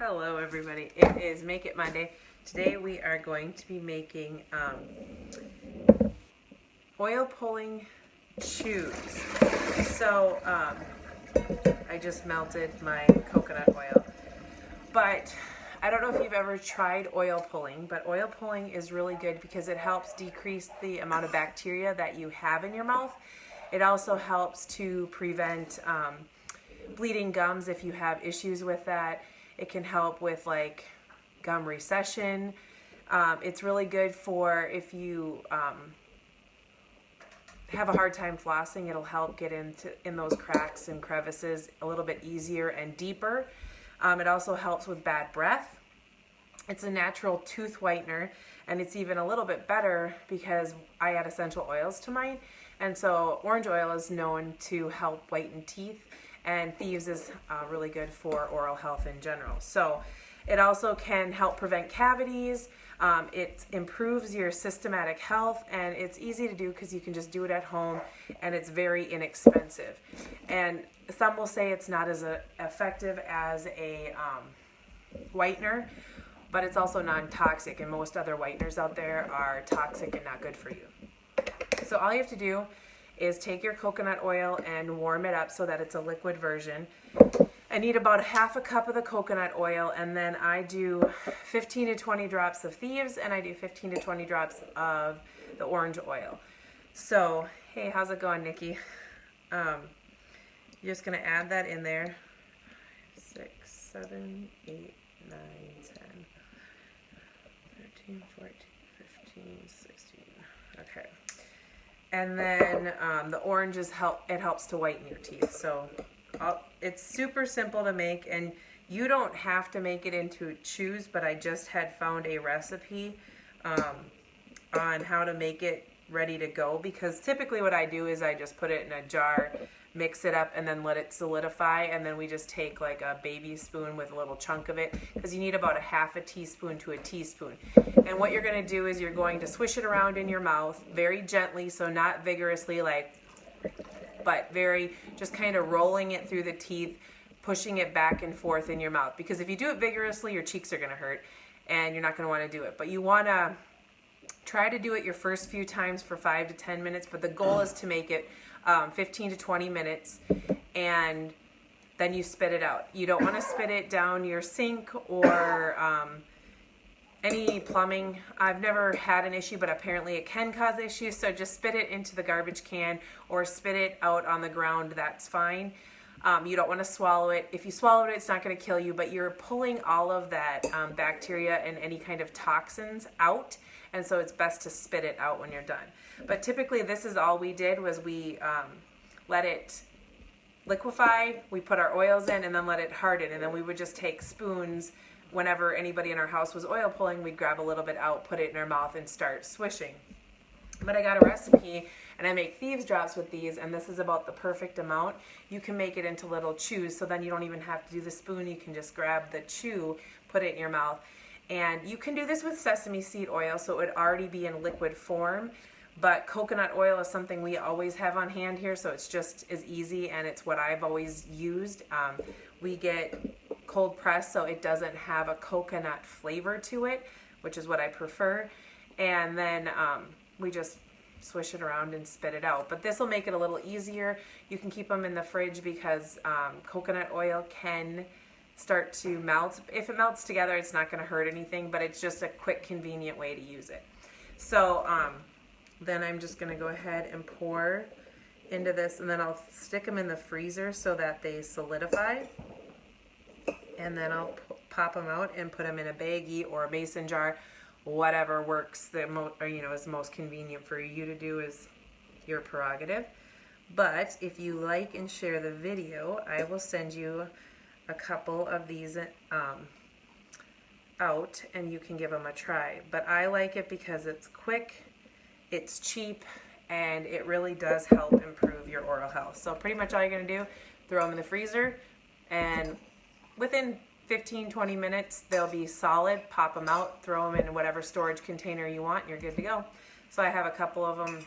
Hello everybody, it is Make It Monday. Today we are going to be making oil pulling chews. So I just melted my coconut oil, but I don't know if you've ever tried oil pulling, but oil pulling is really good because it helps decrease the amount of bacteria that you have in your mouth. It also helps to prevent bleeding gums if you have issues with that. It can help with like gum recession. It's really good for if you have a hard time flossing. It'll help get in those cracks and crevices a little bit easier and deeper. It also helps with bad breath. It's a natural tooth whitener, and it's even a little bit better because I add essential oils to mine. And so orange oil is known to help whiten teeth, and Thieves is really good for oral health in general. So it also can help prevent cavities. It improves your systematic health, and it's easy to do because you can just do it at home, and it's very inexpensive. And some will say it's not as effective as a whitener, but it's also non-toxic, and most other whiteners out there are toxic and not good for you. So all you have to do is take your coconut oil and warm it up so that it's a liquid version. I need about a half a cup of the coconut oil, and then I do 15 to 20 drops of Thieves, and I do 15 to 20 drops of the orange oil. So, hey, how's it going, Nikki? You're just going to add that in there. 6, 7, 8, 9, 10, 13, 14, 15, 16. Okay. And then the oranges helps to whiten your teeth. So it's super simple to make, and you don't have to make it into chews, but I just had found a recipe on how to make it ready to go, because typically what I do is I just put it in a jar, mix it up, and then let it solidify, and then we just take like a baby spoon with a little chunk of it, because you need about a half a teaspoon to a teaspoon. And what you're going to do is you're going to swish it around in your mouth very gently, so not vigorously, but very just kind of rolling it through the teeth, pushing it back and forth in your mouth, because if you do it vigorously, your cheeks are going to hurt and you're not going to want to do it. But you want to try to do it your first few times for 5 to 10 minutes, but the goal is to make it 15 to 20 minutes, and then you spit it out. You don't want to spit it down your sink or any plumbing. I've never had an issue, but apparently it can cause issues, so just spit it into the garbage can or spit it out on the ground. That's fine. You don't want to swallow it. If you swallow it, it's not going to kill you, but you're pulling all of that bacteria and any kind of toxins out, and so it's best to spit it out when you're done. But typically this is all we did, was we let it liquefy, we put our oils in, and then let it harden, and then we would just take spoons. Whenever anybody in our house was oil pulling, we'd grab a little bit out, put it in our mouth, and start swishing. But I got a recipe, and I make Thieves drops with these, and this is about the perfect amount. You can make it into little chews, so then you don't even have to do the spoon. You can just grab the chew, put it in your mouth. And you can do this with sesame seed oil, so it would already be in liquid form. But coconut oil is something we always have on hand here, so it's just as easy, and it's what I've always used. We get cold pressed, so it doesn't have a coconut flavor to it, which is what I prefer. And then we just swish it around and spit it out. But this will make it a little easier. You can keep them in the fridge because coconut oil can start to melt. If it melts together, it's not going to hurt anything, but it's just a quick, convenient way to use it. So then I'm just going to go ahead and pour into this, and then I'll stick them in the freezer so that they solidify. And then I'll pop them out and put them in a baggie or a mason jar, whatever works is most convenient for you to do is your prerogative. But if you like and share the video, I will send you a couple of these out, and you can give them a try. But I like it because it's quick, it's cheap, and it really does help improve your oral health. So pretty much all you're going to do, throw them in the freezer, and within 15-20 minutes they'll be solid. Pop them out, throw them in whatever storage container you want, and you're good to go. So I have a couple of them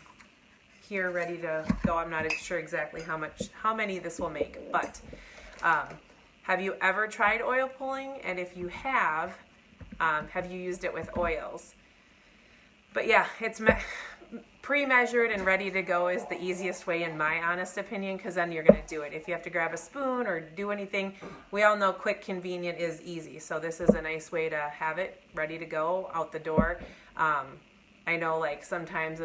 here ready to go. I'm not sure exactly how many this will make, but Have you ever tried oil pulling? And if you have you used it with oils? But yeah, it's pre-measured and ready to go is the easiest way in my honest opinion, because then you're going to do it. If you have to grab a spoon or do anything, we all know quick, convenient is easy. So this is a nice way to have it ready to go out the door. I know like sometimes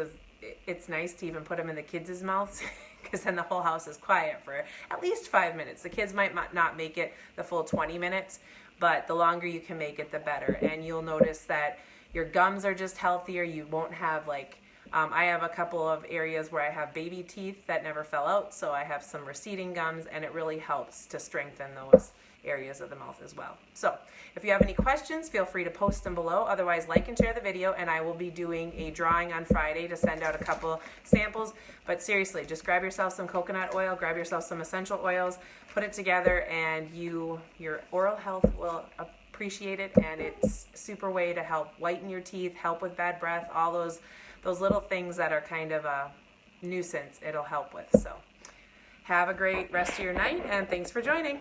it's nice to even put them in the kids' mouths because then the whole house is quiet for at least 5 minutes. The kids might not make it the full 20 minutes, but the longer you can make it, the better. And you'll notice that your gums are just healthier. You won't have like, I have a couple of areas where I have baby teeth that never fell out, so I have some receding gums, and it really helps to strengthen those areas of the mouth as well. So if you have any questions, feel free to post them below. Otherwise, like and share the video, and I will be doing a drawing on Friday to send out a couple samples. But seriously, just grab yourself some coconut oil, grab yourself some essential oils, put it together, and your oral health will appreciate it. And it's a super way to help whiten your teeth, help with bad breath, all those little things that are kind of a nuisance it'll help with. So have a great rest of your night, and thanks for joining.